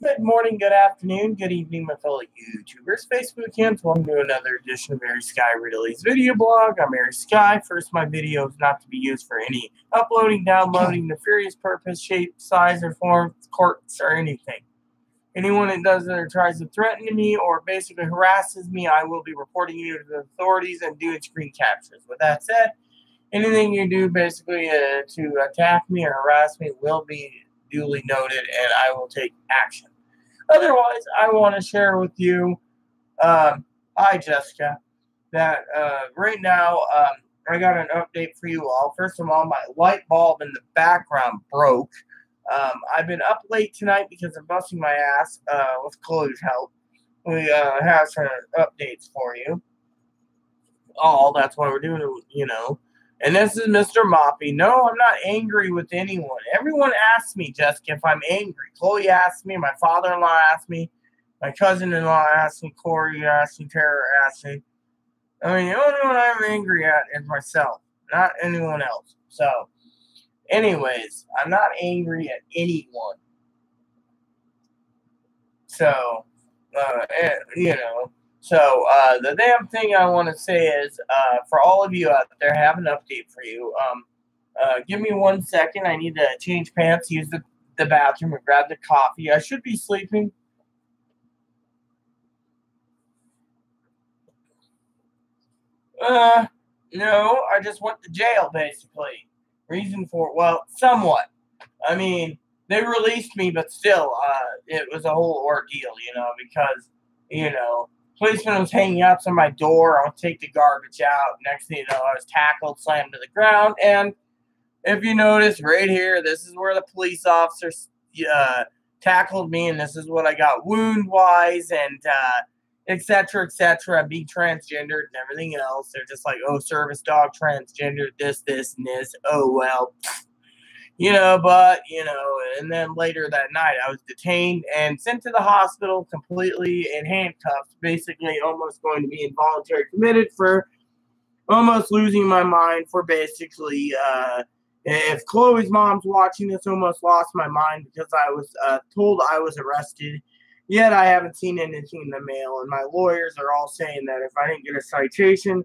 Good morning, good afternoon, good evening, my fellow YouTubers, Facebook fans. Welcome to another edition of Mary Sky Ridley's video blog. I'm Mary Sky. First, my video is not to be used for any uploading, downloading, nefarious purpose, shape, size, or form, courts, or anything. Anyone that does it or tries to threaten me or basically harasses me, I will be reporting you to the authorities and doing screen captures. With that said, anything you do basically to attack me or harass me will be duly noted, and I will take action. Otherwise, I want to share with you, hi Jessica, that right now I got an update for you all. First of all, my light bulb in the background broke. I've been up late tonight because I'm busting my ass with Chloe's help. We have some updates for you. That's why we're doing it, you know. And this is Mr. Moppy. No, I'm not angry with anyone. Everyone asks me, Jessica, if I'm angry. Chloe asked me. My father-in-law asked me. My cousin-in-law asked me. Corey asked me. Tara asked me. I mean, the only one I'm angry at is myself, not anyone else. So, anyways, I'm not angry at anyone. So, you know. So, the damn thing I want to say is, for all of you out there, I have an update for you. Give me 1 second. I need to change pants, use the bathroom, and grab the coffee. I should be sleeping. No, I just went to jail, basically. Reason for, well, somewhat. I mean, they released me, but still, it was a whole ordeal, you know, because, you know, policeman was hanging outside my door. I would take the garbage out. Next thing you know, I was tackled, slammed to the ground. And if you notice right here, this is where the police officer tackled me. And this is what I got wound-wise and et cetera, et cetera. Being transgendered and everything else. They're just like, oh, service dog, transgendered, this, and this. Oh, well. You know, but, you know, and then later that night I was detained and sent to the hospital completely in handcuffs, basically almost going to be involuntary committed for almost losing my mind for basically, if Chloe's mom's watching this, almost lost my mind because I was told I was arrested, yet I haven't seen anything in the mail, and my lawyers are all saying that if I didn't get a citation,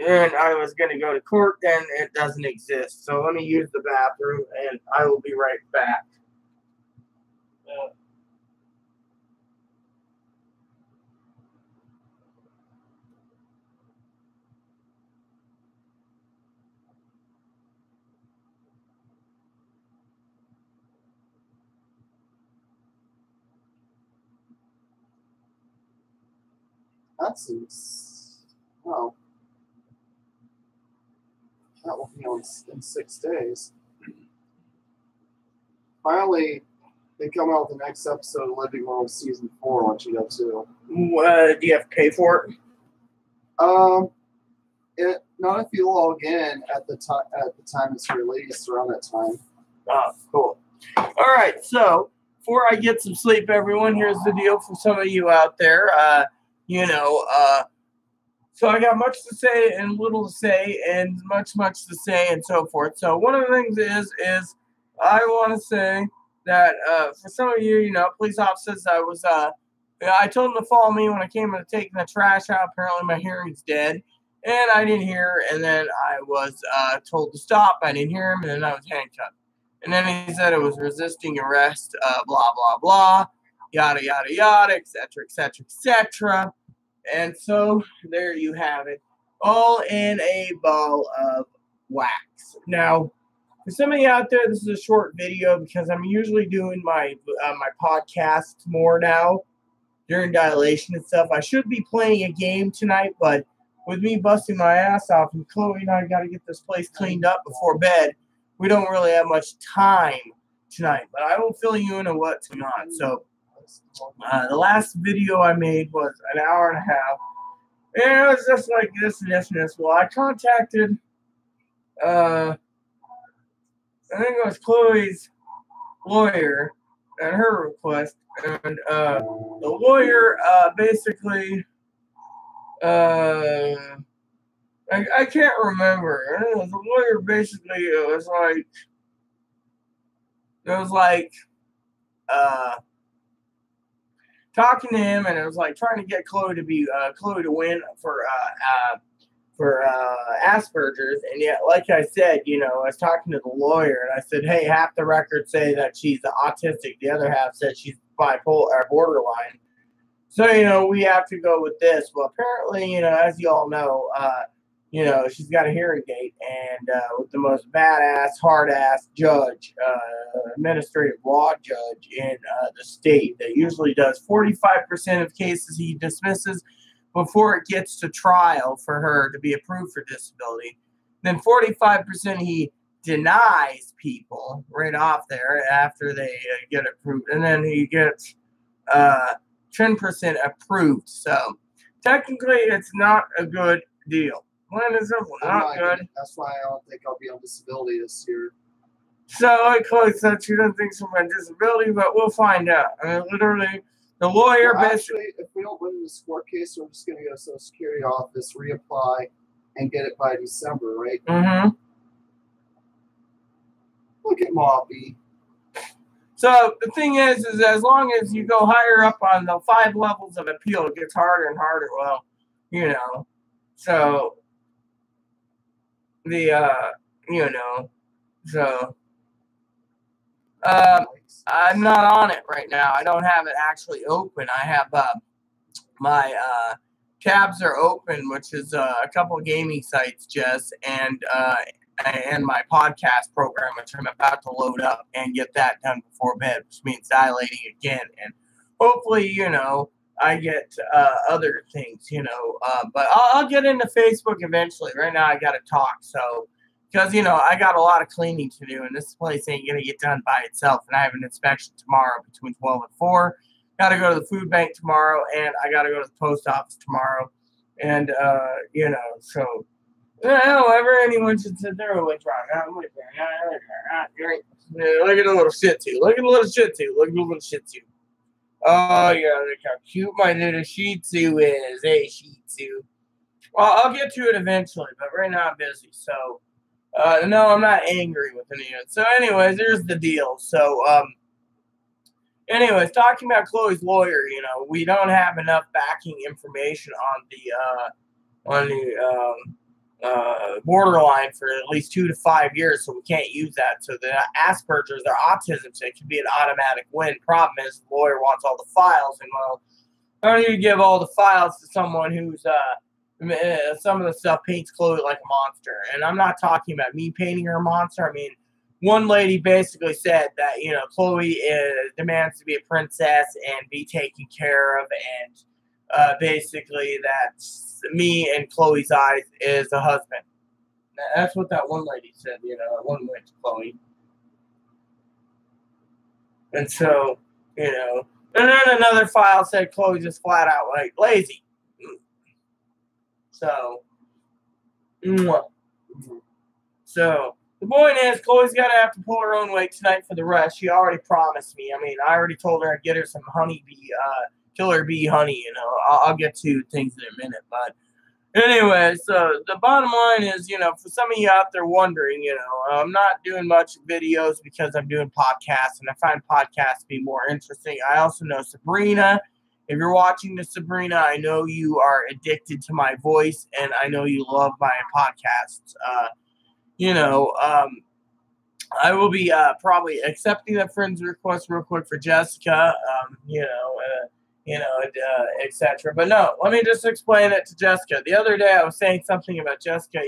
and I was going to go to court, then it doesn't exist. So let me use the bathroom, and I will be right back. That's wow. That will be in 6 days. Finally, they come out with the next episode of Living World Season 4. What you got to? Do you have to pay for it? Not if you log in at the time it's released, around that time. Oh, cool. All right, so before I get some sleep, everyone, here's the deal for some of you out there. You know, so I got much to say and little to say and much to say and so forth. So one of the things is I want to say that for some of you, you know, police officers, I told them to follow me when I came in to take the trash out. Apparently my hearing's dead, and I didn't hear, and then I was told to stop. I didn't hear him, and then I was handcuffed. And then he said it was resisting arrest, blah, blah, blah, yada, yada, yada, et cetera, et cetera, et cetera. And so there you have it, all in a ball of wax. Now, for some of you out there, this is a short video because I'm usually doing my podcast more now during dilation and stuff. I should be playing a game tonight, but with me busting my ass off and Chloe and I got to get this place cleaned up before bed, we don't really have much time tonight. But I will fill you in on what's going on. So the last video I made was an hour and a half. And it was just like this and this and this. Well, I contacted, I think it was Chloe's lawyer at her request. And the lawyer basically, I can't remember. The lawyer basically, it was like, talking to him, and it was like trying to get Chloe to win for Asperger's. And yet, like I said, I was talking to the lawyer, and I said, hey, half the records say that she's autistic, the other half says she's bipolar or borderline. So, we have to go with this. Well, apparently, as you all know, she's got a hearing aid, and with the most badass, hard-ass judge, administrative law judge in the state that usually does 45% of cases he dismisses before it gets to trial for her to be approved for disability. Then 45% he denies people right off there after they get approved, and then he gets 10% approved. So technically, it's not a good deal. Plain and simple, not good. That's why I don't think I'll be on disability this year. So, like Chloe said, she doesn't think she's on disability, but we'll find out. I mean, literally, the lawyer basically, if we don't win this court case, we're just going to go to the Social Security office, reapply, and get it by December, right? Mm-hmm. Look at Moppy. So the thing is as long as you go higher up on the 5 levels of appeal, it gets harder and harder. Well, so I'm not on it right now. I don't have it actually open. I have my tabs are open, which is a couple of gaming sites, Jess, and my podcast program, which I'm about to load up and get that done before bed, which means dilating again. And hopefully, I get other things, but I'll get into Facebook eventually. Right now, I got to talk. So, because, I got a lot of cleaning to do, and this place ain't going to get done by itself. And I have an inspection tomorrow between 12 and 4. Got to go to the food bank tomorrow, and I got to go to the post office tomorrow. And, so... However, anyone should sit there and what's wrong. Look at the little Shih Tzu. Look at the little Shih Tzu. Look at the little Shih Tzu. Oh, yeah, look how cute my little Shih Tzu is. Hey, Shih Tzu. Well, I'll get to it eventually, but right now I'm busy. So, no, I'm not angry with any of it. So, anyways, here's the deal. So, anyways, talking about Chloe's lawyer, we don't have enough backing information on the borderline for at least 2 to 5 years, so we can't use that. So the Asperger's, their autism, so it can be an automatic win. Problem is, the lawyer wants all the files, and well, how do you give all the files to someone who's some of the stuff paints Chloe like a monster? And I'm not talking about me painting her a monster. I mean, one lady basically said that Chloe demands to be a princess and be taken care of, and basically that's me and Chloe's eyes is a husband. That's what that one lady said, that one went to Chloe. And so, and then another file said Chloe just flat out like lazy. So, so the point is, Chloe's got to have to pull her own weight tonight for the rest. She already promised me. I mean, I already told her I'd get her some honeybee, killer bee honey. I'll get to things in a minute, but anyway, so the bottom line is, for some of you out there wondering, I'm not doing much videos because I'm doing podcasts, and I find podcasts to be more interesting. I also know Sabrina. If you're watching this, Sabrina, I know you are addicted to my voice, and I know you love my podcasts. I will be probably accepting that friend's request real quick for Jessica, etc. But no, let me just explain it to Jessica. The other day I was saying something about Jessica,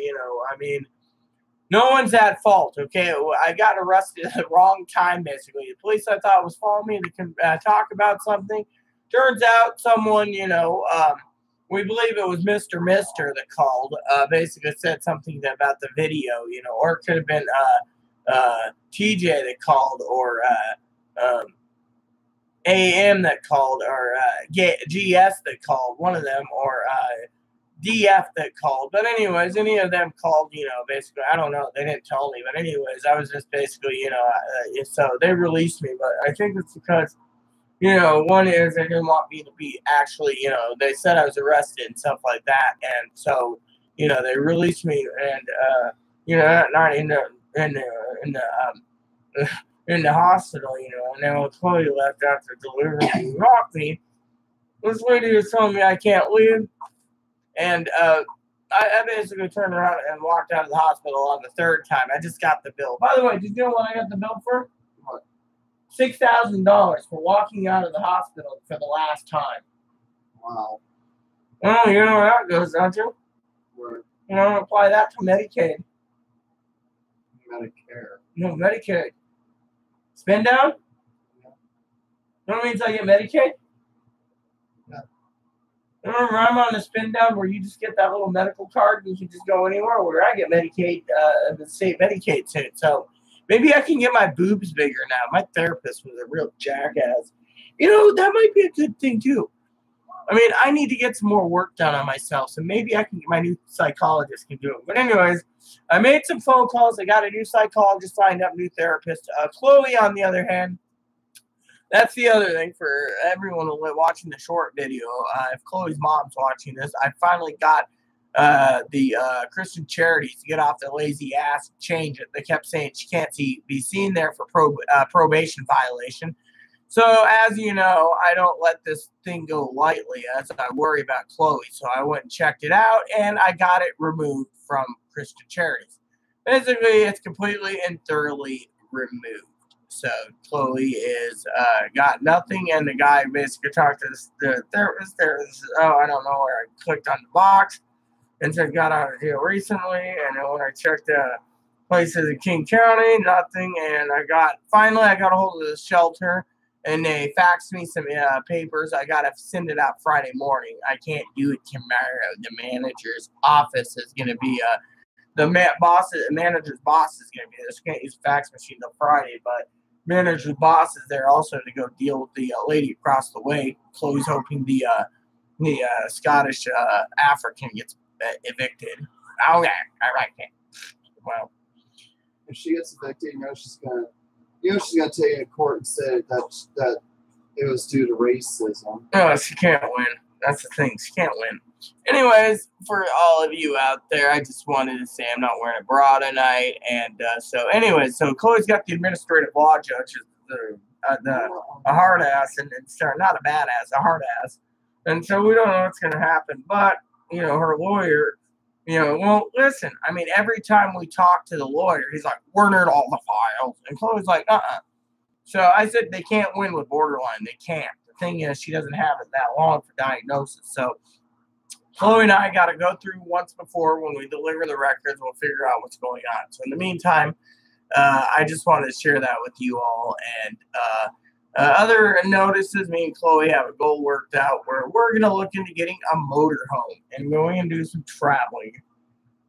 no one's at fault, okay? I got arrested at the wrong time, basically. The police I thought was following me to talk about something. Turns out someone, we believe it was Mr. that called, basically said something about the video, or it could have been TJ that called, or AM that called, or GS that called, one of them, or DF that called. But anyways, any of them called, basically, I don't know, they didn't tell me, but anyways, I was just basically, so they released me. But I think it's because, one is they didn't want me to be actually, they said I was arrested and stuff like that, and so, they released me, and not in the hospital, and then when Chloe left after delivering me, This lady was telling me I can't leave, and I basically turned around and walked out of the hospital on the third time. I just got the bill. By the way, did you know what I got the bill for? What? $6,000 for walking out of the hospital for the last time. Wow. Oh, you know where that goes, don't you? Where? You know, apply that to Medicaid. Medicare. No, Medicaid. Spin down? Yeah. You know what means I get Medicaid? Yeah. You remember I'm on the spin down where you just get that little medical card and you can just go anywhere where I get Medicaid, the state Medicaid soon. So maybe I can get my boobs bigger now. My therapist was a real jackass. You know, that might be a good thing too. I mean, I need to get some more work done on myself, so maybe I can get my new psychologist can do it. But anyways, I made some phone calls. I got a new psychologist signed up, new therapist. Chloe, on the other hand, that's the other thing for everyone watching the short video. If Chloe's mom's watching this, I finally got the Christian Charities to get off their lazy ass and change it. They kept saying she can't be seen there for probation violation. So, as you know, I don't let this thing go lightly as I worry about Chloe. So I went and checked it out, and I got it removed from Christian Charities. Basically, it's completely and thoroughly removed. So Chloe is got nothing, and the guy basically talked to the therapist. I don't know where I clicked on the box and said got out of jail recently. And then when I checked places in King County, nothing. And finally I got a hold of the shelter. And they faxed me some papers. I got to send it out Friday morning. I can't do it tomorrow. The manager's office is going to be the manager's boss is going to be there. So can't use a fax machine till Friday, but manager's boss is there also to go deal with the lady across the way. Chloe's hoping the Scottish African gets evicted. Okay, all right. Well, if she gets evicted, she's gonna take it to court and say that it was due to racism. No, she can't win. That's the thing. She can't win. Anyways, for all of you out there, I just wanted to say I'm not wearing a bra tonight. And so Chloe's got the administrative law judge, a hard ass, and not a bad ass, a hard ass. And so we don't know what's going to happen. But, her lawyer, well, listen, I mean, every time we talk to the lawyer, he's like, we're near all the files. And Chloe's like, So I said they can't win with borderline. They can't. The thing is, she doesn't have it that long for diagnosis. So Chloe and I got to go through once before when we deliver the records. We'll figure out what's going on. So in the meantime, I just wanted to share that with you all. And other notices, me and Chloe have a goal worked out where we're going to look into getting a motorhome and going and do some traveling.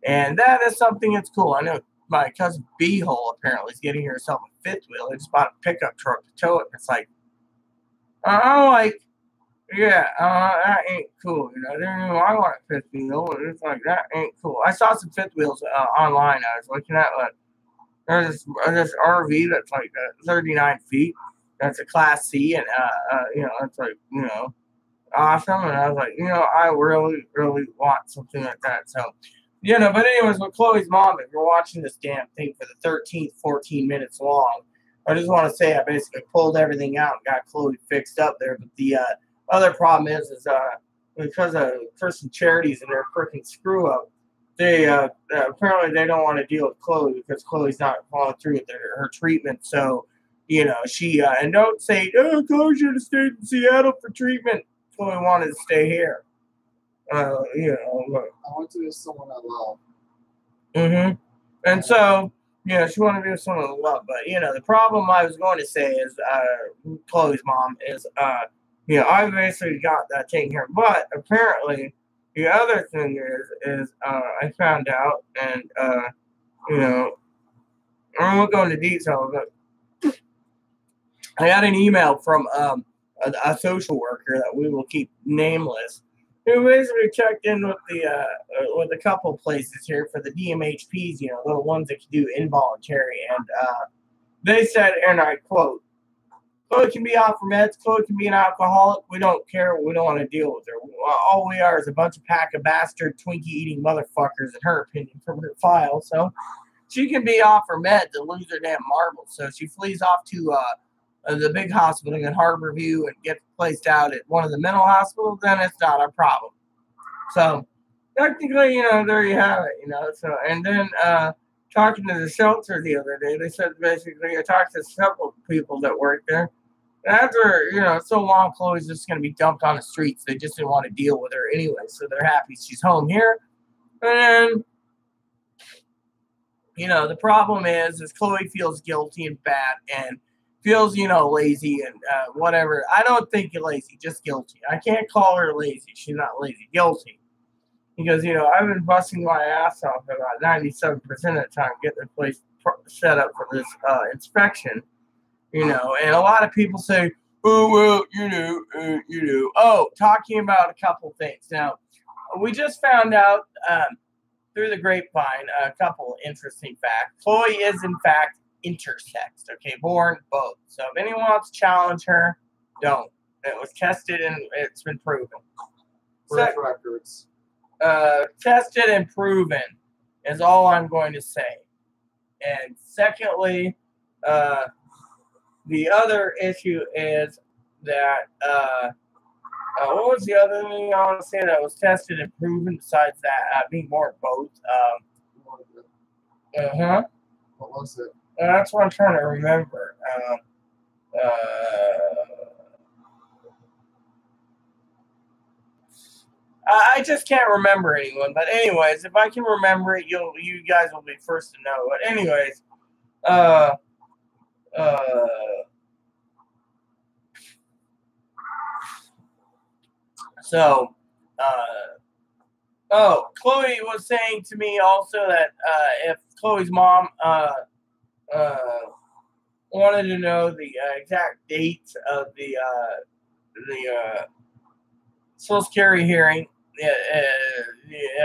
And that is something that's cool. I know my cousin B-Hole apparently is getting herself a fifth wheel. They just bought a pickup truck to tow it. It's like, I'm like, that ain't cool. I want a fifth wheel. It's like, that ain't cool. I saw some fifth wheels online. I was looking at there's this RV that's like 39 feet. That's a Class C, and it's like awesome. And I was like, I really, really want something like that. So, but anyways, with Chloe's mom, if you're watching this damn thing for the 13th, 14 minutes long, I just want to say I basically pulled everything out and got Chloe fixed up there. But the other problem is because of Christian Charities and their freaking screw up, they apparently they don't want to deal with Chloe because Chloe's not following through with her treatment. So, she and don't say, Chloe should have stayed in Seattle for treatment. Chloe wanted to stay here. I want to be with someone I love. Mm-hmm. And so, she wanted to be with someone I love. But, the problem I was going to say is Chloe's mom is, I basically got that taken care of. But apparently, the other thing is I found out, and, I won't go into detail, but I got an email from a social worker that we will keep nameless, who basically checked in with a couple places here for the DMHPs, the ones that can do involuntary, and they said, and I quote, Chloe can be off for meds, Chloe can be an alcoholic, we don't care, we don't want to deal with her. All we are is a bunch of pack of bastard Twinkie-eating motherfuckers, in her opinion, from her file, so she can be off her meds and lose her damn marbles. So she flees off to the big hospital in Harborview and get placed out at one of the mental hospitals, then it's not our problem. So technically, there you have it, So, and then talking to the shelter the other day, they said basically I talked to several people that work there. After, so long, Chloe's just going to be dumped on the streets. They just didn't want to deal with her anyway, so they're happy she's home here. And then, the problem is Chloe feels guilty and bad and feels, lazy and whatever. I don't think you're lazy, just guilty. I can't call her lazy. She's not lazy, guilty. Because, I've been busting my ass off about 97% of the time getting the place set up for this inspection. And a lot of people say, oh, well, Oh, talking about a couple things. Now, we just found out through the grapevine a couple interesting facts. Chloe is, in fact, intersexed, okay? Born both. So if anyone wants to challenge her, don't. It was tested and it's been proven. Birth records. Tested and proven is all I'm going to say. And secondly, the other issue is that, what was the other thing I want to say that was tested and proven besides that, being born both? What was it? That's what I'm trying to remember. I just can't remember anyone. But anyways, if I can remember it, you guys will be first to know. But anyways, so, Chloe was saying to me also that if Chloe's mom wanted to know the exact date of the Social Security hearing,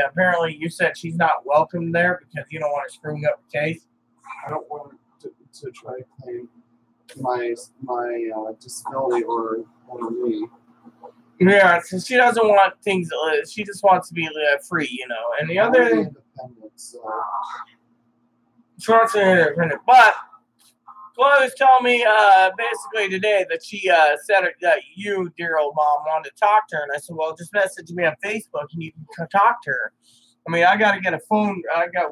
apparently you said she's not welcome there because you don't want to screw up the case. I don't want to try to claim my disability or me. Yeah, so she doesn't want things. She just wants to be free, And the other thing, independent, so. She wants to be independent, but Chloe was telling me basically today that she said that you, dear old mom, wanted to talk to her, and I said, well, just message me on Facebook and you can talk to her. I mean, I got to get a phone.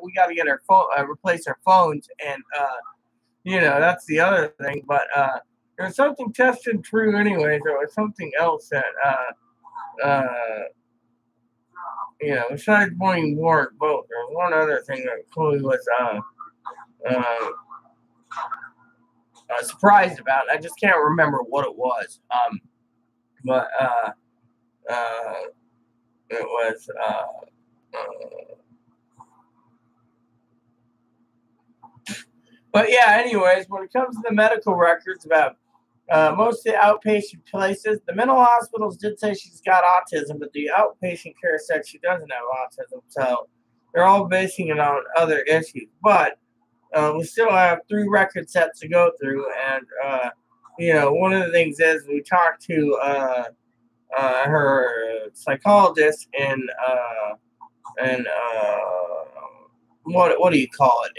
We got to get our phone, replace our phones, and that's the other thing. But there was something tested true, anyways. There was something else that besides being born both, there was one other thing that Chloe was surprised about. I just can't remember what it was. But it was but yeah, anyways, when it comes to the medical records about most of the outpatient places, the mental hospitals did say she's got autism, but the outpatient care said she doesn't have autism. So they're all basing it on other issues. But we still have 3 record sets to go through. And, one of the things is we talked to her psychologist in what do you call it?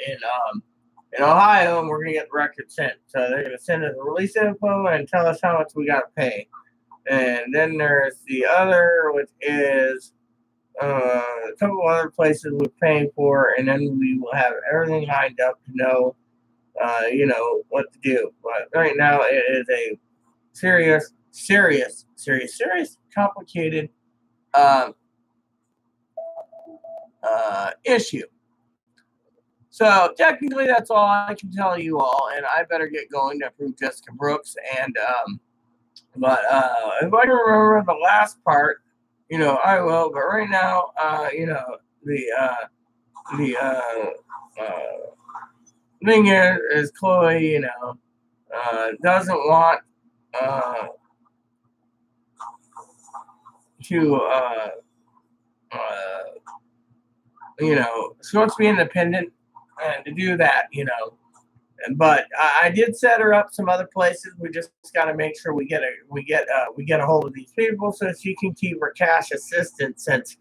In Ohio, and we're going to get the record sent. So they're going to send us the release info and tell us how much we got to pay. And then there's the other, which is a couple other places we're paying for, and then we will have everything lined up to know, what to do. But right now, it is a serious, complicated issue. So technically, that's all I can tell you all, and I better get going to prove Jessica Brooks. And but if I can remember the last part, I will. But right now, the thing is Chloe, doesn't want to she wants to be independent. And to do that, but I did set her up some other places. We just got to make sure we get a hold of these people so she can keep her cash assistance. Since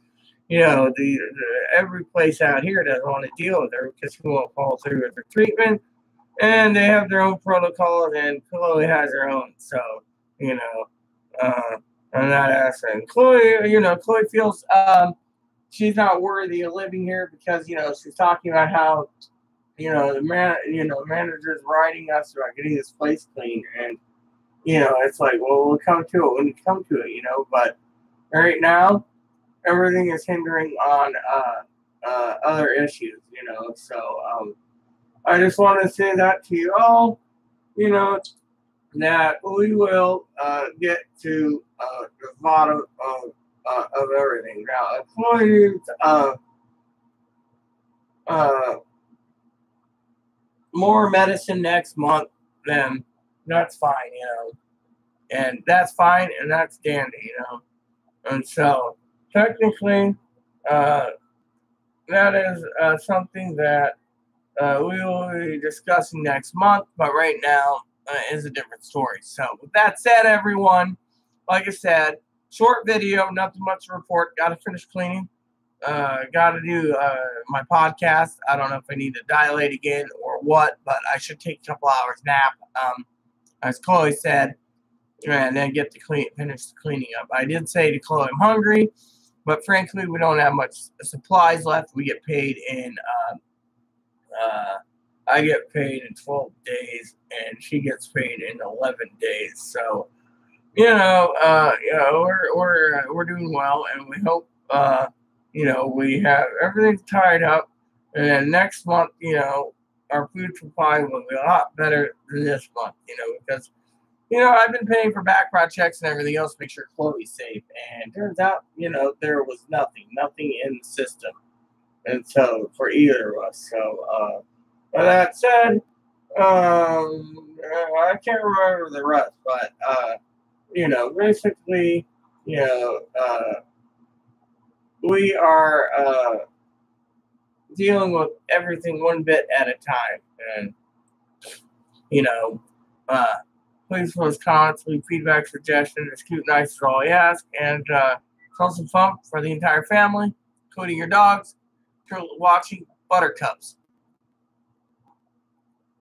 every place out here doesn't want to deal with her because she won't follow through with her treatment, And they have their own protocols, and Chloe has her own. So, you know, on that aspect. Chloe, Chloe feels she's not worthy of living here because, she's talking about how, the manager's writing us about getting this place clean. And, it's like, well, we'll come to it when we come to it, but right now, everything is hindering on other issues, so I just want to say that to you all, that we will get to the bottom of everything. Now, employees, more medicine next month, then that's fine, and that's fine, and that's dandy, and so technically, that is something that we will be discussing next month, but right now is a different story. So with that said, everyone, like I said, short video, nothing much to report. Got to finish cleaning. Got to do my podcast. I don't know if I need to dilate again or what, but I should take a couple hours nap, as Chloe said, and then get to finish the cleaning up. I did say to Chloe I'm hungry, but frankly, we don't have much supplies left. We get paid in, I get paid in 12 days, and she gets paid in 11 days. So, we're doing well, and we hope, we have everything tied up, and then next month, our food supply will be a lot better than this month, because, I've been paying for background checks and everything else to make sure Chloe's safe, and turns out, there was nothing in the system, and so for either of us. So, with that said, I can't remember the rest, but basically, we are dealing with everything one bit at a time, and please post comments, leave feedback, suggestions. It's cute, nice is all I ask, and throw some fun for the entire family, including your dogs, watching Buttercups.